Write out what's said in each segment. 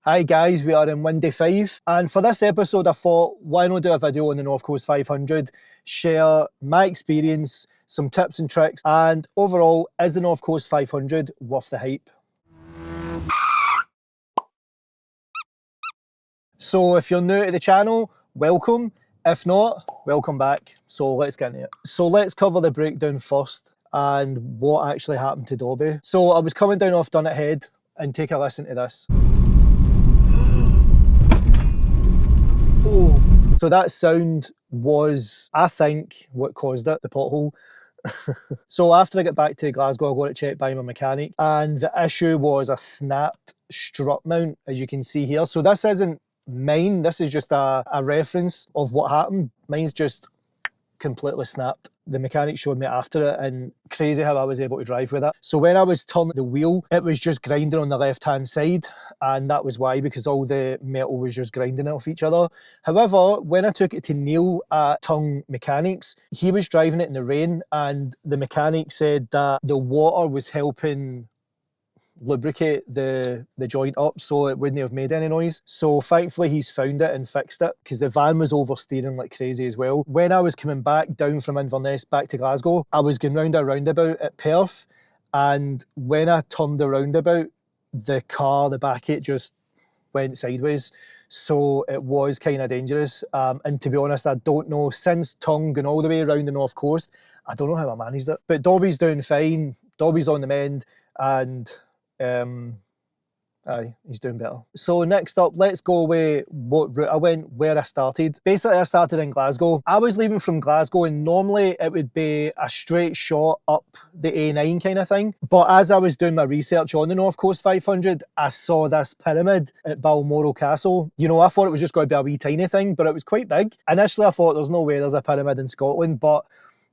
Hi guys, we are in Windy 5 and for this episode I thought why not do a video on the North Coast 500, share my experience, some tips and tricks, and overall, is the North Coast 500 worth the hype? So if you're new to the channel, welcome. If not, welcome back. So let's get into it. So let's cover the breakdown first and what actually happened to Dobby. So I was coming down off Untitled and take a listen to this. Oh. So that sound was, I think, what caused it, the pothole. So after I got back to Glasgow, I got it checked by my mechanic, and the issue was a snapped strut mount, as you can see here. So this isn't mine, this is just a reference of what happened. Mine's just completely snapped. The mechanic showed me after it, and crazy how I was able to drive with it. So when I was turning the wheel, it was just grinding on the left hand side, and that was why, because all the metal was just grinding off each other. However, when I took it to Neil at Tongue Mechanics, he was driving it in the rain, and the mechanic said that the water was helping lubricate the joint up so it wouldn't have made any noise. So thankfully he's found it and fixed it, because the van was oversteering like crazy as well. When I was coming back down from Inverness back to Glasgow, I was going round a roundabout at Perth, and when I turned the roundabout, the car, the back it just went sideways. So it was kind of dangerous. And to be honest, I don't know, since Tongue going all the way around the North Coast, I don't know how I managed it. But Dobby's doing fine, Dobby's on the mend, and aye, he's doing better. So next up, let's go with what route I went, where I started. Basically, I started in Glasgow. I was leaving from Glasgow, and normally it would be a straight shot up the A9 kind of thing. But as I was doing my research on the North Coast 500, I saw this pyramid at Balmoral Castle. You know, I thought it was just going to be a wee tiny thing, but it was quite big. Initially, I thought there's no way there's a pyramid in Scotland, but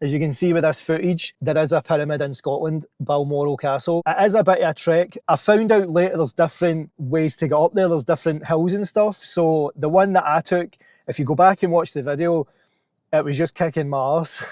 as you can see with this footage, there is a pyramid in Scotland, Balmoral Castle. It is a bit of a trek. I found out later there's different ways to get up there. There's different hills and stuff. So the one that I took, if you go back and watch the video, it was just kicking my arse.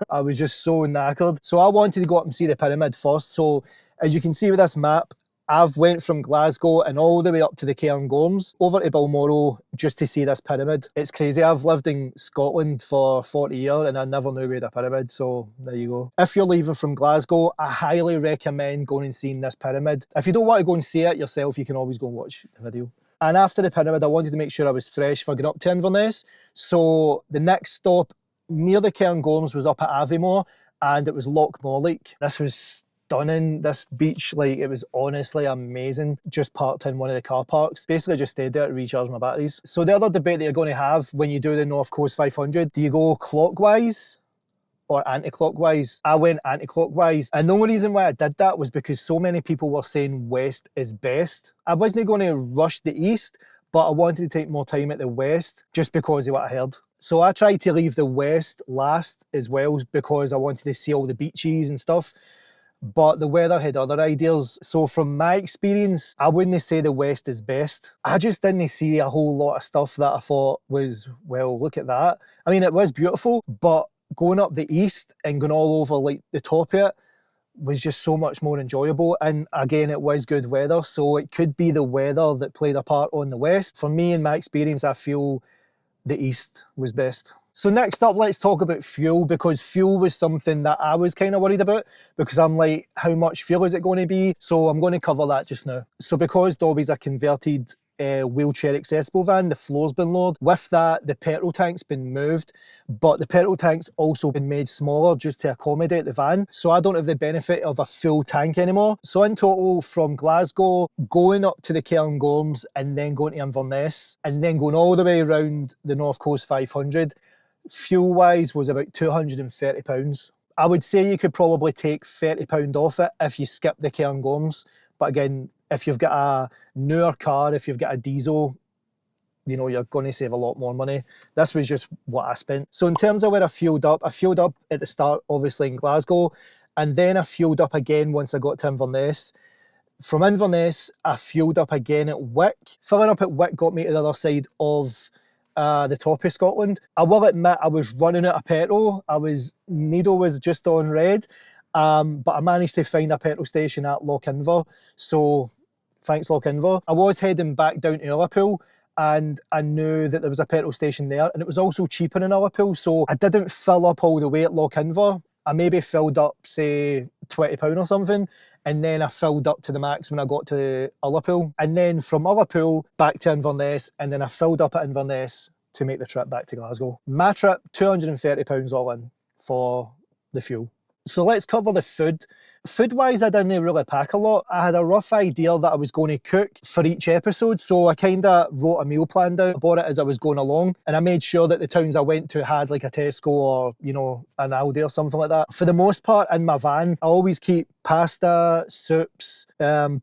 I was just so knackered. So I wanted to go up and see the pyramid first. So as you can see with this map, I've went from Glasgow and all the way up to the Cairngorms over to Balmoral just to see this pyramid. It's crazy. I've lived in Scotland for 40 years and I never knew we had a pyramid, so there you go. If you're leaving from Glasgow, I highly recommend going and seeing this pyramid. If you don't want to go and see it yourself, you can always go and watch the video. And after the pyramid, I wanted to make sure I was fresh for going up to Inverness. So the next stop near the Cairngorms was up at Aviemore, and it was Loch Morlich. This was stunning, this beach, like it was honestly amazing. Just parked in one of the car parks, basically just stayed there to recharge my batteries. So the other debate that you're going to have when you do the North Coast 500, do you go clockwise or anti-clockwise? I went anti-clockwise, and the only reason why I did that was because so many people were saying west is best. I wasn't going to rush the east, but I wanted to take more time at the west just because of what I heard. So I tried to leave the west last as well because I wanted to see all the beaches and stuff. But the weather had other ideas. So from my experience, I wouldn't say the west is best. I just didn't see a whole lot of stuff that I thought was, well, look at that. I mean, it was beautiful, but going up the east and going all over like the top of it was just so much more enjoyable. And again, it was good weather, so it could be the weather that played a part on the west. For me, in my experience, I feel the east was best. So next up, let's talk about fuel, because fuel was something that I was kind of worried about, because I'm like, how much fuel is it going to be? So I'm going to cover that just now. So because Dobby's a converted wheelchair accessible van, the floor's been lowered. With that, the petrol tank's been moved, but the petrol tank's also been made smaller just to accommodate the van. So I don't have the benefit of a full tank anymore. So in total, from Glasgow, going up to the Cairngorms and then going to Inverness and then going all the way around the North Coast 500, fuel-wise was about £230. I would say you could probably take £30 off it if you skip the Cairngorms. But again, if you've got a newer car, if you've got a diesel, you know, you're going to save a lot more money. This was just what I spent. So in terms of where I fueled up at the start, obviously in Glasgow, and then I fueled up again once I got to Inverness. From Inverness, I fueled up again at Wick. Filling up at Wick got me to the other side of the top of Scotland. I will admit I was running out of petrol. Needle was just on red, but I managed to find a petrol station at Loch Inver. So thanks Loch-Inver. I was heading back down to Ullapool, and I knew that there was a petrol station there, and it was also cheaper in Ullapool, so I didn't fill up all the way at Loch-Inver. I maybe filled up, say, £20 or something, and then I filled up to the max when I got to Ullapool. And then from Ullapool back to Inverness, and then I filled up at Inverness to make the trip back to Glasgow. My trip, £230 all in for the fuel. So let's cover the food. Food-wise, I didn't really pack a lot. I had a rough idea that I was going to cook for each episode, so I kind of wrote a meal plan down. I bought it as I was going along, and I made sure that the towns I went to had like a Tesco or, you know, an Aldi or something like that. For the most part, in my van, I always keep pasta, soups,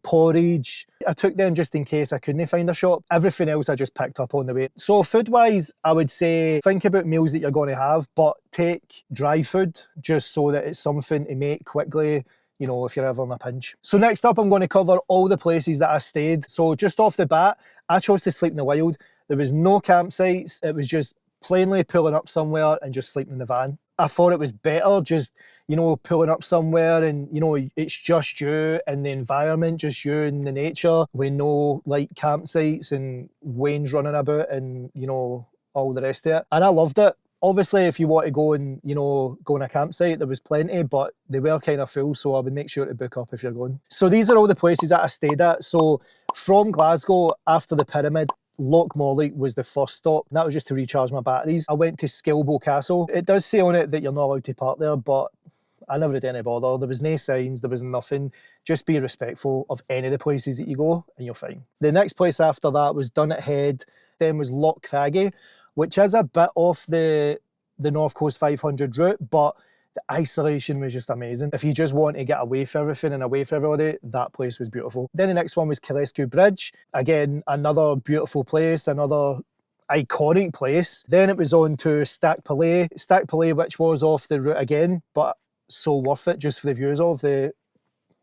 porridge. I took them just in case I couldn't find a shop. Everything else I just picked up on the way. So food-wise, I would say think about meals that you're going to have, but take dry food just so that it's something to make quickly, you know, if you're ever in a pinch. So next up, I'm going to cover all the places that I stayed. So just off the bat, I chose to sleep in the wild. There was no campsites. It was just plainly pulling up somewhere and just sleeping in the van. I thought it was better just, you know, pulling up somewhere and, you know, it's just you and the environment, just you and the nature, with no like campsites and Wayne's running about and, you know, all the rest of it. And I loved it. Obviously, if you want to go and, you know, go on a campsite, there was plenty, but they were kind of full, so I would make sure to book up if you're going. So these are all the places that I stayed at. So from Glasgow, after the Pyramid, Lochmorlie was the first stop. That was just to recharge my batteries. I went to Skilbo Castle. It does say on it that you're not allowed to park there, but I never had any bother. There was no signs, there was nothing. Just be respectful of any of the places that you go and you're fine. The next place after that was Dunnet Head, then was Loch Craggy, which is a bit off the North Coast 500 route, but the isolation was just amazing. If you just want to get away from everything and away from everybody, that place was beautiful. Then the next one was Kilescu Bridge. Again, another beautiful place, another iconic place. Then it was on to Stackpillet. Stackpillet, which was off the route again, but so worth it just for the views of the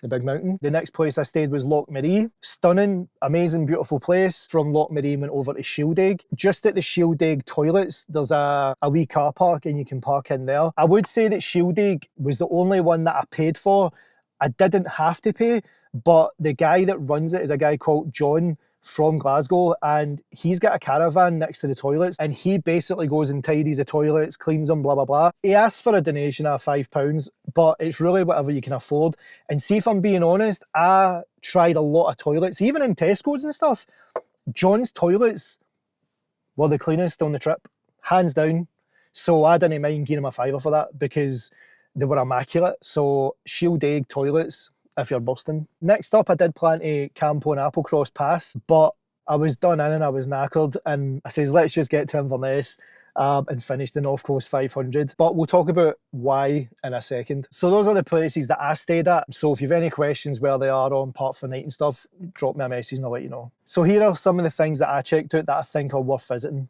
big mountain. The next place I stayed was Lochmaree. Stunning, amazing, beautiful place. From Lochmaree went over to Shieldaig. Just at the Shieldaig toilets, there's a wee car park and you can park in there. I would say that Shieldaig was the only one that I paid for. I didn't have to pay, but the guy that runs it is a guy called John from Glasgow, and he's got a caravan next to the toilets, and he basically goes and tidies the toilets, cleans them, blah blah blah. He asks for a donation of £5, but it's really whatever you can afford. And see, if I'm being honest, I tried a lot of toilets, even in Tesco's and stuff. John's toilets were the cleanest on the trip, hands down. So I didn't mind giving him a fiver for that because they were immaculate. So Shieldaig toilets, if you're busting. Next up, I did plan to camp on Applecross Pass, but I was done in and I was knackered, and I says, let's just get to Inverness and finish the North Coast 500. But we'll talk about why in a second. So those are the places that I stayed at. So if you've any questions where they are on Park for Night and stuff, drop me a message and I'll let you know. So here are some of the things that I checked out that I think are worth visiting.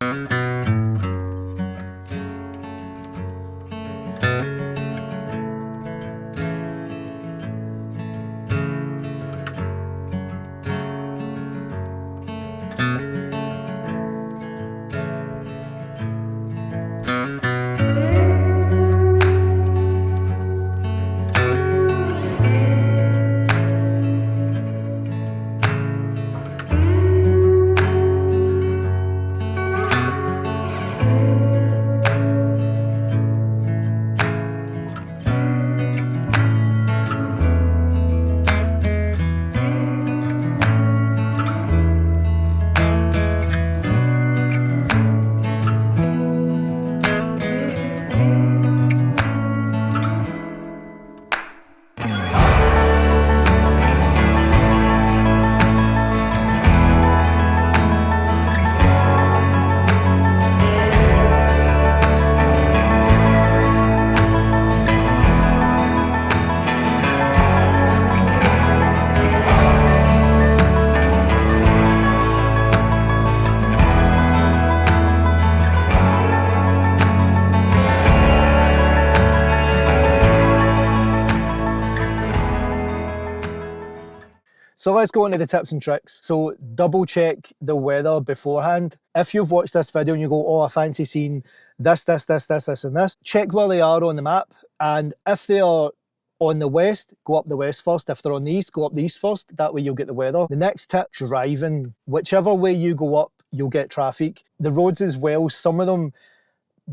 So let's go into the tips and tricks. So double check the weather beforehand. If you've watched this video and you go, oh, I fancy seeing this, and this, check where they are on the map. And if they are on the west, go up the west first. If they're on the east, go up the east first. That way you'll get the weather. The next tip, driving. Whichever way you go up, you'll get traffic. The roads as well, some of them,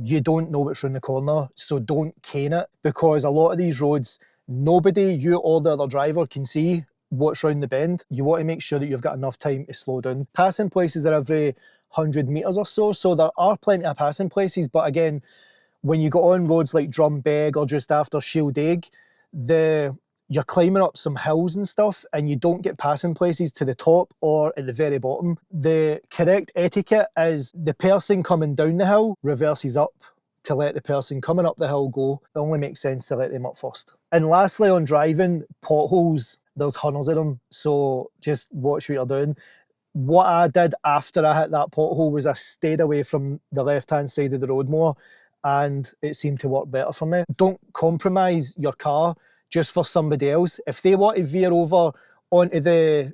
you don't know what's round the corner, so don't cane it, because a lot of these roads, nobody, you or the other driver, can see what's round the bend. You want to make sure that you've got enough time to slow down. Passing places are every 100 metres or so, so there are plenty of passing places, but again, when you go on roads like Drumbeg or just after Shieldaig, you're climbing up some hills and stuff, and you don't get passing places to the top or at the very bottom. The correct etiquette is the person coming down the hill reverses up to let the person coming up the hill go. It only makes sense to let them up first. And lastly, on driving, potholes, there's hundreds of them, so just watch what you're doing. What I did after I hit that pothole was I stayed away from the left-hand side of the road more, and it seemed to work better for me. Don't compromise your car just for somebody else. If they want to veer over onto the,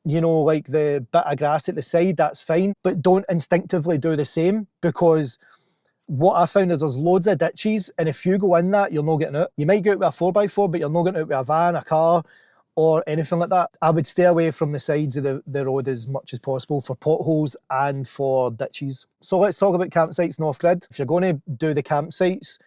like the bit of grass at the side, that's fine. But don't instinctively do the same, because what I found is there's loads of ditches, and if you go in that, you're not getting out. You might go out with a 4x4, but you're not getting out with a van, a car, or anything like that. I would stay away from the sides of the road as much as possible for potholes and for ditches. So let's talk about campsites and off-grid. If you're going to do the campsites,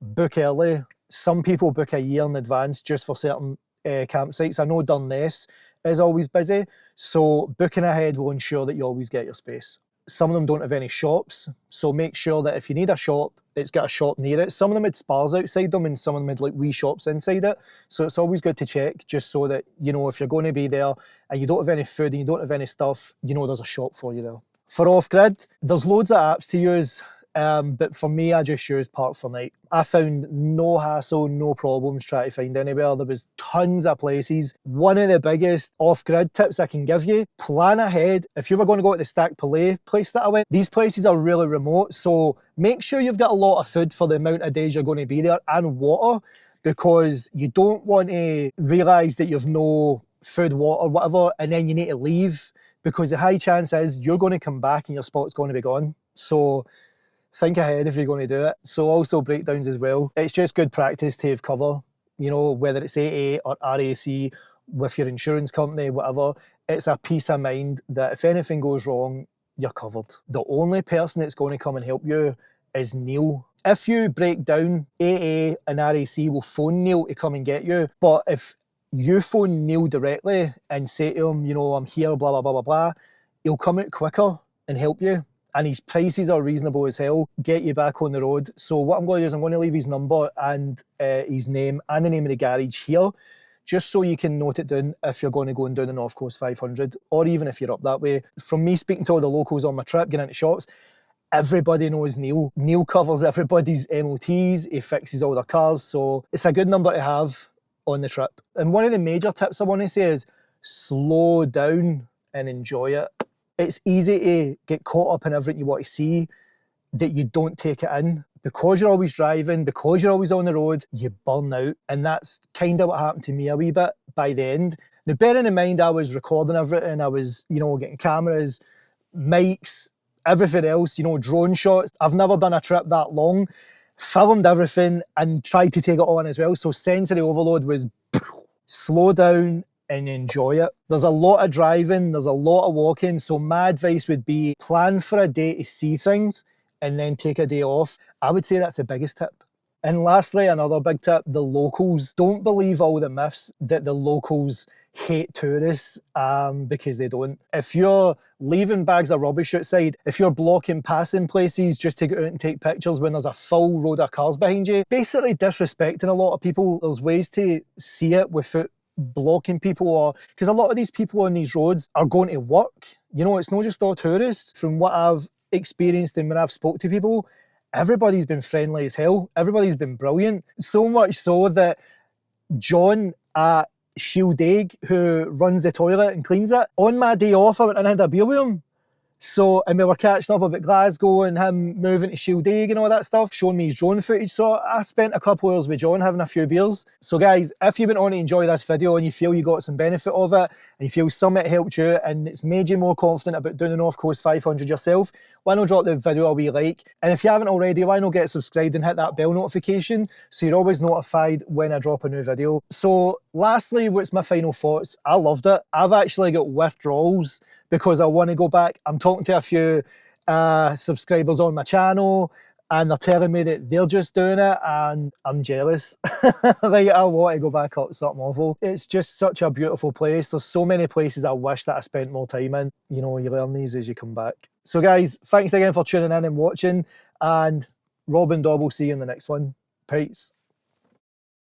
book early. Some people book a year in advance just for certain campsites. I know Durness is always busy, so booking ahead will ensure that you always get your space. Some of them don't have any shops, so make sure that if you need a shop, it's got a shop near it. Some of them had spas outside them, and some of them had like wee shops inside it. So it's always good to check, just so that, if you're going to be there and you don't have any food and you don't have any stuff, there's a shop for you there. For off-grid, there's loads of apps to use. But for me, I just used Park4Night. I found no hassle, no problems trying to find anywhere. There was tons of places. One of the biggest off-grid tips I can give you, plan ahead. If you were going to go to the Stack Palais place that I went, these places are really remote, so make sure you've got a lot of food for the amount of days you're going to be there, and water, because you don't want to realise that you've no food, water, whatever, and then you need to leave, because the high chance is you're going to come back and your spot's going to be gone. So think ahead if you're going to do it. So also breakdowns as well. It's just good practice to have cover, whether it's AA or RAC with your insurance company, whatever. It's a peace of mind that if anything goes wrong, you're covered. The only person that's going to come and help you is Neil. If you break down, AA and RAC will phone Neil to come and get you. But if you phone Neil directly and say to him, I'm here, blah, blah, blah, blah, blah, he'll come out quicker and help you. And his prices are reasonable as hell, get you back on the road. So what I'm going to do is I'm going to leave his number and his name and the name of the garage here, just so you can note it down if you're going to go and do the North Coast 500, or even if you're up that way. From me speaking to all the locals on my trip, getting into shops, everybody knows Neil. Neil covers everybody's MOTs, he fixes all their cars, so it's a good number to have on the trip. And one of the major tips I want to say is slow down and enjoy it. It's easy to get caught up in everything you want to see, that you don't take it in. Because you're always driving, because you're always on the road, you burn out. And that's kind of what happened to me a wee bit by the end. Now, bearing in mind I was recording everything, I was, getting cameras, mics, everything else, drone shots. I've never done a trip that long, filmed everything and tried to take it on as well. So sensory overload was slow down and enjoy it. There's a lot of driving, there's a lot of walking, so my advice would be plan for a day to see things and then take a day off. I would say that's the biggest tip. And lastly, another big tip, the locals. Don't believe all the myths that the locals hate tourists, because they don't. If you're leaving bags of rubbish outside, if you're blocking passing places just to go out and take pictures when there's a full road of cars behind you, basically disrespecting a lot of people. There's ways to see it without blocking people, or because a lot of these people on these roads are going to work. It's not just all tourists. From what I've experienced and when I've spoke to people, everybody's been friendly as hell. Everybody's been brilliant. So much so that John at Shieldaig, who runs the toilet and cleans it, on my day off I went and had a beer with him. So, and we were catching up about Glasgow and him moving to Shieldaig and all that stuff, showing me his drone footage. So I spent a couple of hours with John having a few beers. So guys, if you went on to enjoy this video and you feel you got some benefit of it, and you feel something helped you and it's made you more confident about doing the North Coast 500 yourself, why not drop the video a wee like? And if you haven't already, why not get subscribed and hit that bell notification so you're always notified when I drop a new video. So lastly, what's my final thoughts? I loved it. I've actually got withdrawals because I want to go back. I'm talking to a few subscribers on my channel and they're telling me that they're just doing it and I'm jealous. Like, I want to go back up something awful. It's just such a beautiful place. There's so many places I wish that I spent more time in. You know, you learn these as you come back. So guys, thanks again for tuning in and watching, and RobnDob will see you in the next one. Peace.